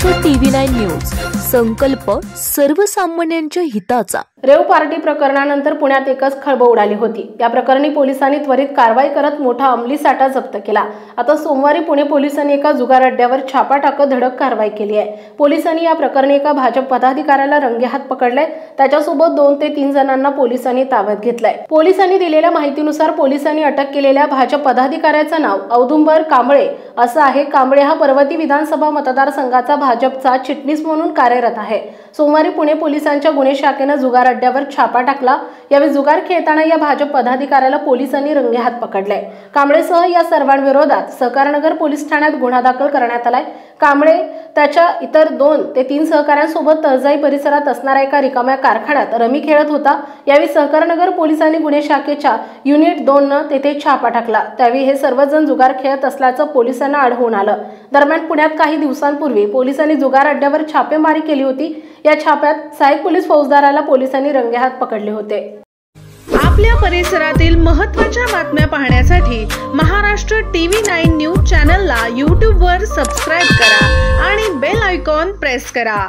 Maharashtra TV9 news, संकल्प सर्वसामान्यांच्या हिताचा। रेव पार्टी प्रकरणानंतर पुण्यात एकच खळबळ उडाली होती। या प्रकरणी पोलिसांनी त्वरित कारवाई करत मोठा अंमली साठा जप्त केला। आता सोमवारी पुणे पोलिसांनी एका जुगार अड्ड्यावर छापा टाकत धडक कारवाई केली आहे। पोलिसांनी या प्रकरणी एका भाजप पदाधिकाऱ्याला रंगेहात पकडले। त्याच्यासोबत 2 ते 3 जणांना पोलिसांनी ताब्यात घेतलंय। पोलिसांनी दिलेल्या माहितीनुसार पोलिसांनी अटक केलेल्या भाजप पदाधिकाऱ्याचं नाव औदुंबर कांबळे असं आहे। कांबळे हा पर्वती विधानसभा मतदारसंघाचा भाजपचा चिटणीस म्हणून कार्यरत आहे। सोमवारी पुणे पोलिसांच्या गुन्हे शाखेने जुगार अड्ड्यावर छापा टाकला। यावेळी जुगार खेळताना या भाजप पदाधिकाऱ्याला पोलिसांनी रंगेहात पकडले। कांबळेसह या सर्वांविरोधात सहकारनगर पोलीस ठाण्यात गुन्हा दाखल करण्यात आलाय। कांबळे त्याच्या इतर 2 ते 3 सहकाऱ्यांसोबत तळजाई परिसरात असणाऱ्या एका रिकाम्या कारखान्यात रमी खेळत होता। यावेळी सहकारनगर पोलिसांनी गुन्हे शाखेच्या युनिट 2 न तेथे छापा टाकला। त्यावेळी हे सर्वजण जुगार खेळत असल्याचं पोलिसांना आढळून आलं। दरम्यान पुण्यात काही दिवसांपूर्वी पोलिसांनी जुगार अड्ड्यावर छापेमारी केली होती। या छाप्यात सहाय्यक पोलीस फौजदाराला पोलिसांनी रंगेहात पकडले होते। आपल्या परिसरातील महत्त्वाच्या बातम्या पाहण्यासाठी महाराष्ट्र TV9 न्यूज चॅनलला YouTube वर सबस्क्राइब करा आणि बेल आयकॉन प्रेस करा।